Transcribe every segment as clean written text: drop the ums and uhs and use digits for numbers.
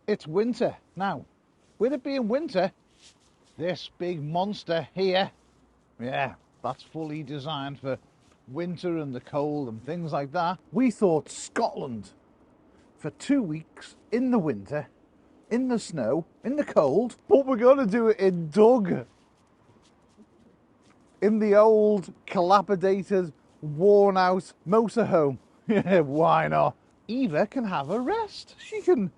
It's winter. Now, with it being winter, this big monster here, yeah, that's fully designed for winter and the cold and things like that. We thought Scotland for 2 weeks in the winter, in the snow, in the cold, but we're going to do it in Doug. In the old, dilapidated, worn-out motorhome. Yeah, why not? Eva can have a rest. She can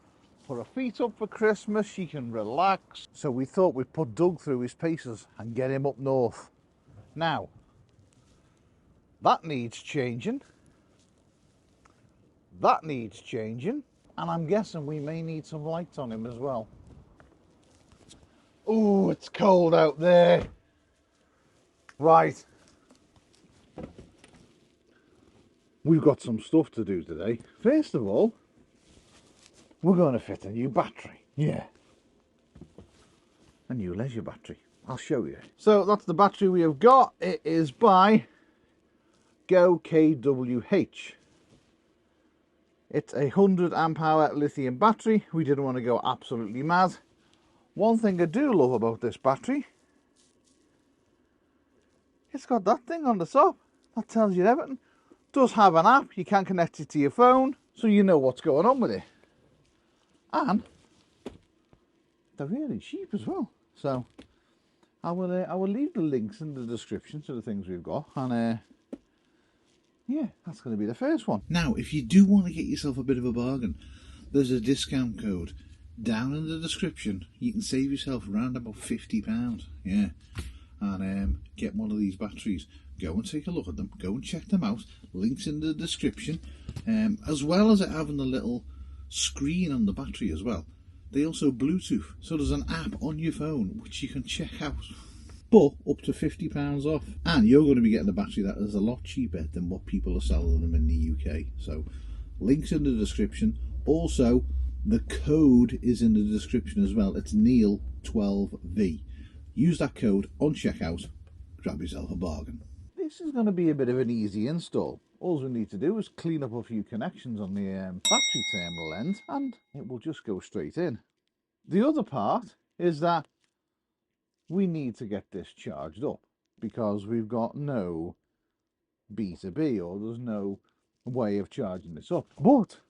put her feet up for Christmas. She can relax. So we thought we'd put Doug through his paces and get him up north. Now, that needs changing. That needs changing. And I'm guessing we may need some lights on him as well. Ooh, it's cold out there. Right. We've got some stuff to do today. First of all, we're going to fit a new battery. Yeah. A new leisure battery. I'll show you. So that's the battery we have got. It is by GoKWH. It's a 100 amp hour lithium battery. We didn't want to go absolutely mad. One thing I do love about this battery, it's got that thing on the top. That tells you everything. It does have an app. You can connect it to your phone, so you know what's going on with it. And they're really cheap as well. So I will leave the links in the description to the things we've got. And yeah, that's going to be the first one. Now, if you do want to get yourself a bit of a bargain, there's a discount code down in the description. You can save yourself around about £50. Yeah. And get one of these batteries. Go and take a look at them. Go and check them out. Links in the description. As well as it having a little screen on the battery as well. They also Bluetooth. So there's an app on your phone which you can check out. But up to £50 off. And you're going to be getting a battery that is a lot cheaper than what people are selling them in the UK. So links in the description. Also, the code is in the description as well. It's Neil12V. Use that code on checkout. Grab yourself a bargain. This is going to be a bit of an easy install. All we need to do is clean up a few connections on the battery terminal end and it will just go straight in. The other part is that we need to get this charged up because we've got no B2B, or there's no way of charging this up. But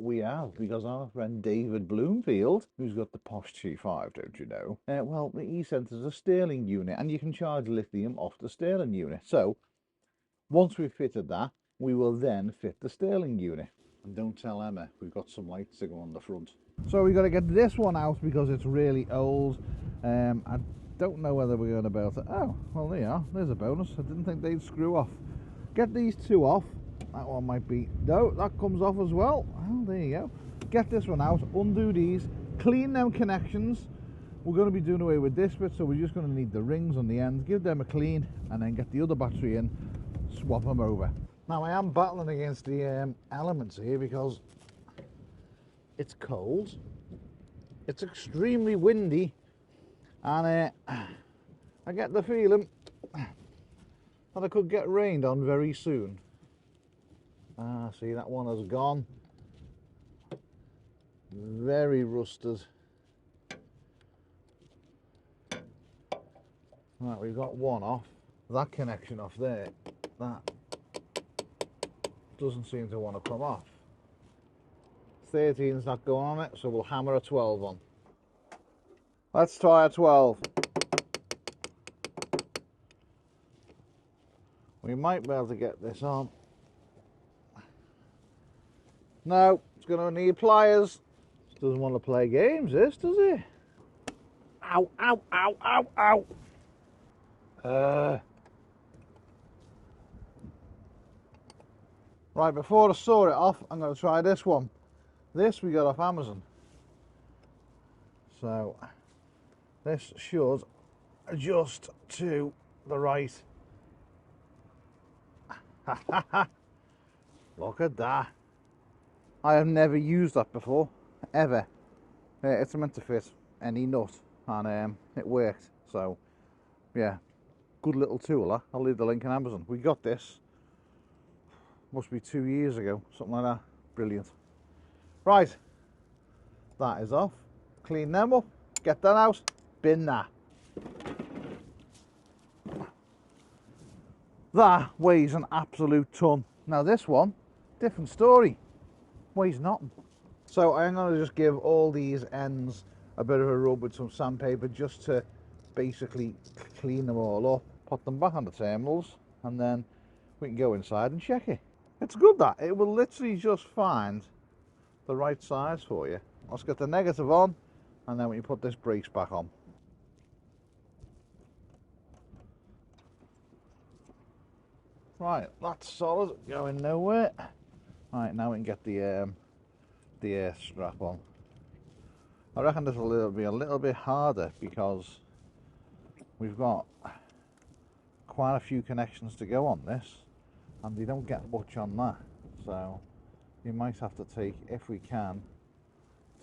we have, because our friend David Bloomfield, who's got the Posh T5, don't you know, well, he sent us a Sterling unit, and you can charge lithium off the Sterling unit. So once we've fitted that, we will then fit the Sterling unit. And don't tell Emma, we've got some lights to go on the front. So we've got to get this one out because it's really old. I don't know whether we're going to be able to... Oh, well, there you are. There's a bonus. I didn't think they'd screw off. Get these two off. That one might be... No, that comes off as well. Oh, there you go. Get this one out. Undo these. Clean them connections. We're going to be doing away with this bit, so we're just going to need the rings on the end. Give them a clean, and then get the other battery in. Swap them over. Now, I am battling against the elements here because it's cold. It's extremely windy. And I get the feeling that I could get rained on very soon. Ah, see, that one has gone. Very rusted. Right, we've got one off. That connection off there, that doesn't seem to want to come off. 13's not going on it, so we'll hammer a 12 on. Let's try a 12. We might be able to get this on. No, it's going to need pliers. Doesn't want to play games, this, does it? Ow, ow, ow, ow, ow. Right, before I saw it off, I'm going to try this one. This we got off Amazon. So, this should adjust to the right. Look at that. I have never used that before, ever. It's meant to fit any nut, and it worked. So, yeah, good little tool. I'll leave the link on Amazon. We got this, must be 2 years ago, something like that. Brilliant. Right, That is off. Clean them up. Get that out. Bin that. That weighs an absolute ton. Now this one, different story. Weighs nothing. So I'm going to just give all these ends a bit of a rub with some sandpaper just to basically clean them all up, put them back on the terminals, and then we can go inside and check it. It's good that. It will literally just find the right size for you. Let's get the negative on, and then we can put this brace back on. Right, that's solid, going nowhere. Right, now we can get the air strap on. I reckon this will be a little bit harder because we've got quite a few connections to go on this, and they don't get much on that. So you might have to take, if we can,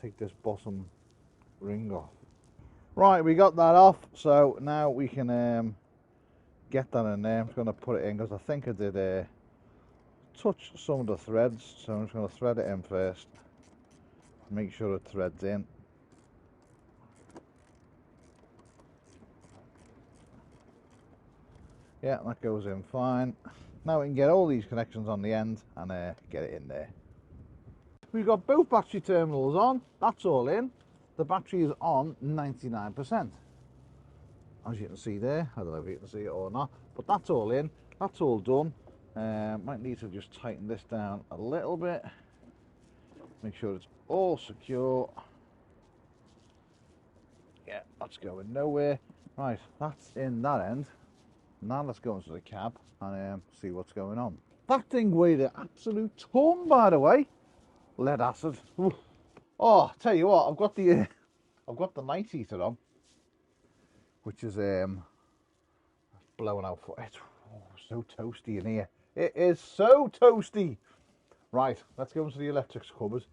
take this bottom ring off. Right, we got that off, so now we can get that in there. I'm just going to put it in because I think I did touch some of the threads, so I'm just going to thread it in first, make sure it threads in. Yeah, that goes in fine. Now we can get all these connections on the end and get it in there. We've got both battery terminals on, that's all in. The battery is on 99%. As you can see there, I don't know if you can see it or not, but that's all in, that's all done. Might need to just tighten this down a little bit, make sure it's all secure. Yeah, that's going nowhere. Right, that's in that end. Now let's go into the cab and see what's going on. That thing weighed an absolute ton, by the way. Lead acid. Oof. Oh, tell you what, I've got the night heater on, which is blowing out for it. Oh, so toasty in here. It is so toasty. Right, let's go into the electrics cupboard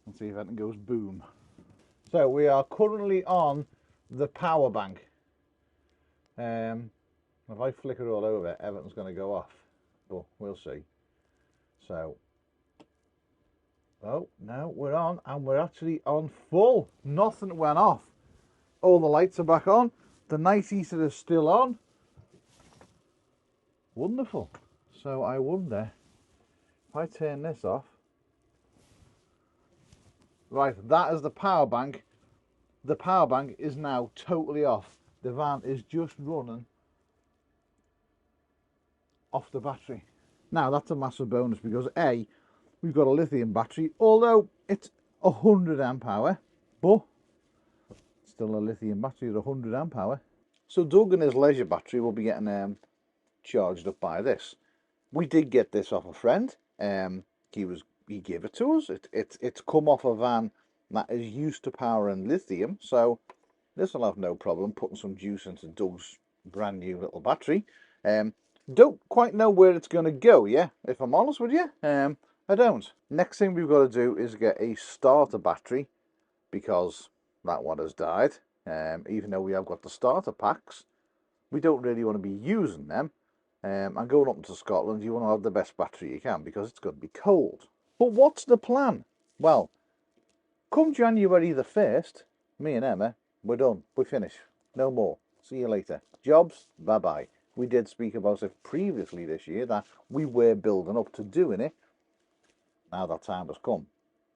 and see if anything goes boom. So we are currently on the power bank. If I flicker all over, everything's going to go off, but we'll see. So, oh no, we're on, and we're actually on full. Nothing went off. All the lights are back on. The night heater is still on. Wonderful. So I wonder if I turn this off. Right, that is the power bank. The power bank is now totally off. The van is just running off the battery. Now that's a massive bonus because A, we've got a lithium battery, although it's 100 amp hour, but still a lithium battery at 100 amp hour. So Doug and his leisure battery will be getting charged up by this. We did get this off a friend. He gave it to us. It's come off a van that is used to powering lithium, so this will have no problem putting some juice into Doug's brand new little battery. Don't quite know where it's going to go, yeah, if I'm honest with you. I don't. Next thing we've got to do is get a starter battery, because that one has died. Even though we have got the starter packs, we don't really want to be using them. And going up to Scotland, you want to have the best battery you can, because it's going to be cold. But what's the plan? Well, come January the 1st, me and Emma, we're done. We're finished. No more. See you later. Jobs, bye-bye. We did speak about it previously this year that we were building up to doing it. Now that time has come.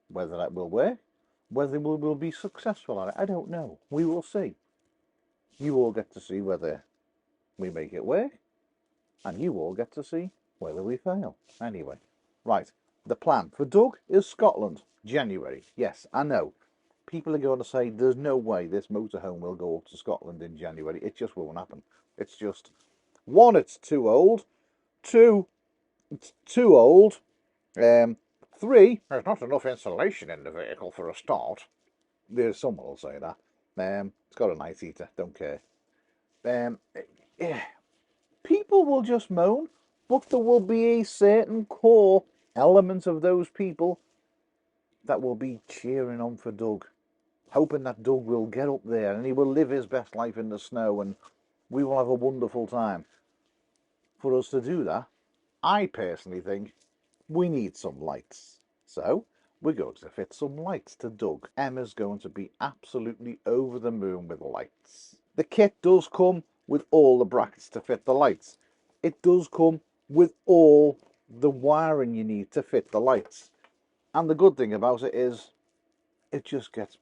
Whether that will work, whether we will be successful at it, I don't know. We will see. You all get to see whether we make it work, and you all get to see whether we fail. Anyway, right. The plan for Doug is Scotland, January. Yes, I know. People are going to say there's no way this motorhome will go up to Scotland in January. It just won't happen. It's just, one, it's too old. Two, it's too old. Three, there's not enough insulation in the vehicle for a start. There's someone will say that. It's got a night heater, don't care. Yeah. People will just moan, but there will be a certain core element of those people that will be cheering on for Doug, hoping that Doug will get up there and he will live his best life in the snow and we will have a wonderful time. For us to do that, I personally think we need some lights. So we're going to fit some lights to Doug. Emma's going to be absolutely over the moon with lights. The kit does come with all the brackets to fit the lights. It does come with all the wiring you need to fit the lights. And the good thing about it is it just gets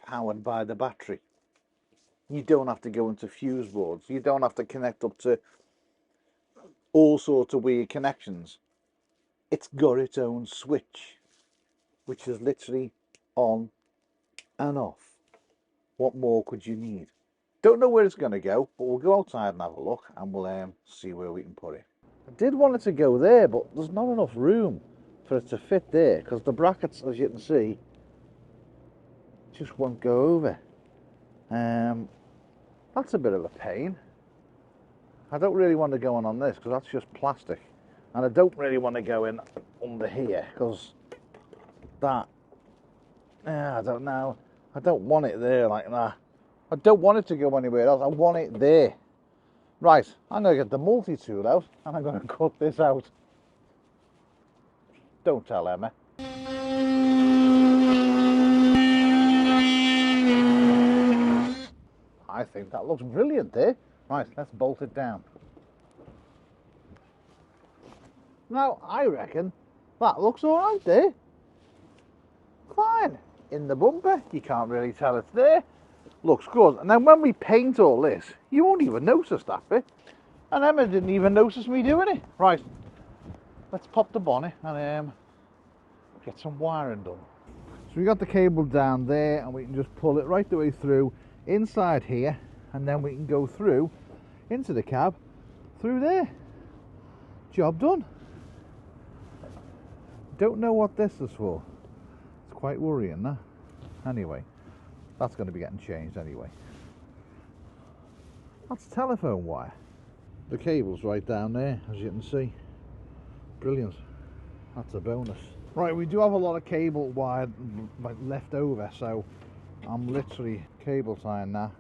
powered by the battery. You don't have to go into fuse boards. You don't have to connect up to all sorts of weird connections. It's got its own switch, which is literally on and off. What more could you need? Don't know where it's going to go, but we'll go outside and have a look, and we'll see where we can put it. I did want it to go there, but there's not enough room for it to fit there, because the brackets, as you can see, just won't go over. That's a bit of a pain. I don't really want to go on this, because that's just plastic. And I don't really want to go in under here, because that, I don't know. I don't want it there like that. I don't want it to go anywhere else. I want it there. Right, I'm going to get the multi-tool out, and I'm going to cut this out. Don't tell Emma. I think that looks brilliant there. Right, let's bolt it down. Now, I reckon that looks all right there. Fine. In the bumper, you can't really tell it's there. Looks good. And then when we paint all this, you won't even notice that bit. And Emma didn't even notice me doing it. Right, let's pop the bonnet and get some wiring done. So we got the cable down there, and we can just pull it right the way through inside here, and then we can go through into the cab through there. Job done. Don't know what this is for. It's quite worrying, that. Anyway, that's going to be getting changed anyway. That's telephone wire. The cable's right down there, as you can see. Brilliant. That's a bonus. Right, we do have a lot of cable wire left over, so I'm literally cable tying now,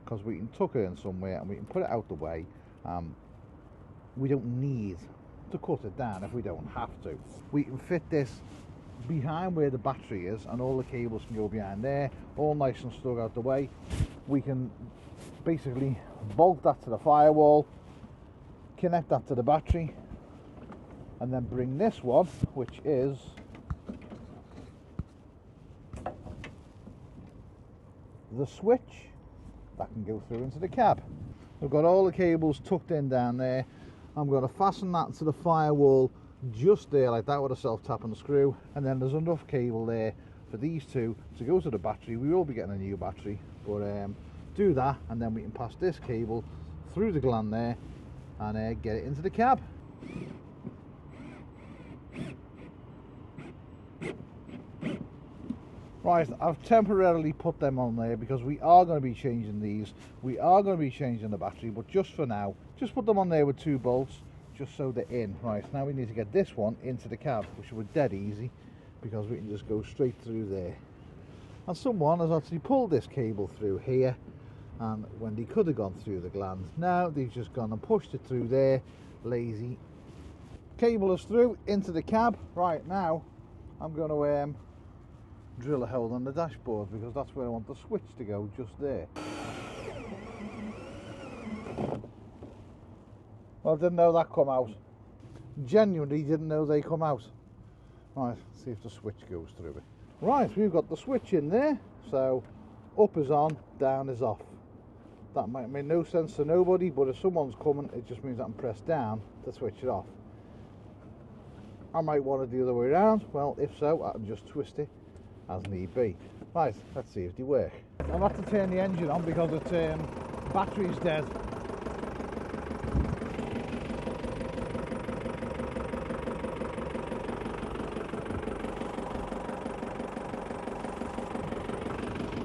because we can tuck it in somewhere and we can put it out the way. We don't need to cut it down if we don't have to. We can fit this behind where the battery is, and all the cables can go behind there, all nice and stuck out the way. We can basically bolt that to the firewall, connect that to the battery, and then bring this one, which is the switch that can go through into the cab. We've got all the cables tucked in down there. I'm going to fasten that to the firewall just there like that with a self-tapping screw, and then there's enough cable there for these two to go to the battery. We will be getting a new battery, but do that, and then we can pass this cable through the gland there and get it into the cab. Right, I've temporarily put them on there because we are going to be changing these. We are going to be changing the battery, but just for now, just put them on there with 2 bolts, just so they're in. Right, now we need to get this one into the cab, which was dead easy, because we can just go straight through there. And someone has actually pulled this cable through here, and when they could have gone through the gland, now they've just gone and pushed it through there, lazy. Cable is through into the cab. Right, now I'm going to drill a hole on the dashboard, because that's where I want the switch to go, just there. Well, I didn't know that come out. Genuinely didn't know they come out. Right, see if the switch goes through it. Right, we've got the switch in there, so up is on, down is off. That might make no sense to nobody, but if someone's coming, it just means I can press down to switch it off. I might want it the other way around. Well, if so, I can just twist it as need be. Right, let's see if they work. I'll have to turn the engine on because its battery's dead.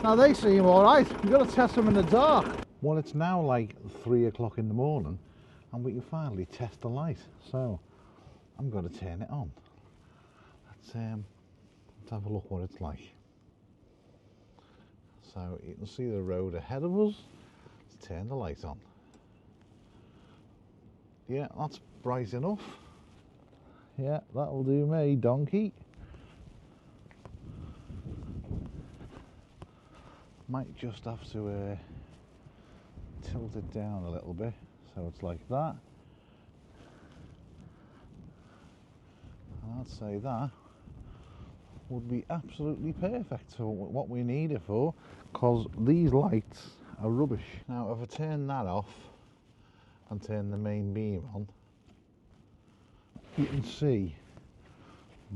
Now they seem alright. We've got to test them in the dark. Well, it's now like 3 o'clock in the morning, and we can finally test the light. So I'm going to turn it on. Let's have a look what it's like. So you can see the road ahead of us. Let's turn the light on. Yeah, that's bright enough. Yeah, that'll do me, donkey. Might just have to tilt it down a little bit so it's like that. And I'd say that would be absolutely perfect for what we need it for, because these lights are rubbish. Now if I turn that off and turn the main beam on, you can see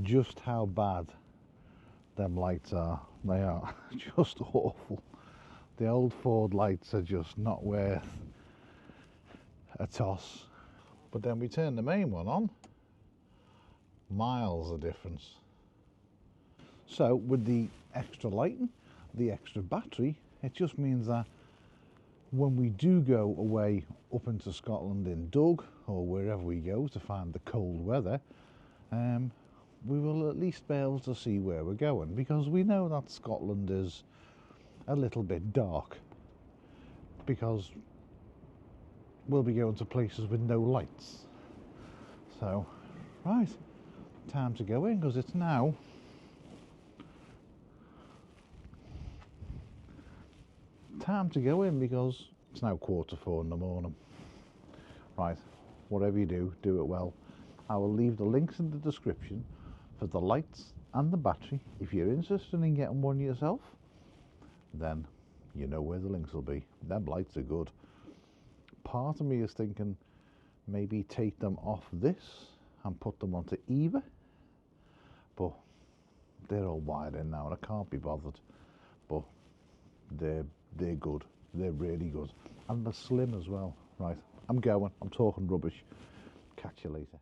just how bad them lights are. They are just awful. The old Ford lights are just not worth a toss. But then we turn the main one on, miles of difference. So with the extra lighting, the extra battery, it just means that when we do go away up into Scotland in Dug or wherever we go to find the cold weather, we will at least be able to see where we're going, because we know that Scotland is a little bit dark, because we'll be going to places with no lights. So, right, time to go in, because it's now because it's now 3:45 in the morning. Right, whatever you do, do it well. I will leave the links in the description for the lights and the battery. If you're interested in getting one yourself, then you know where the links will be. Them lights are good. Part of me is thinking maybe take them off this and put them onto Eva, but they're all wired in now and I can't be bothered. But they're good. They're really good, and they're slim as well. Right, I'm going. I'm talking rubbish. Catch you later.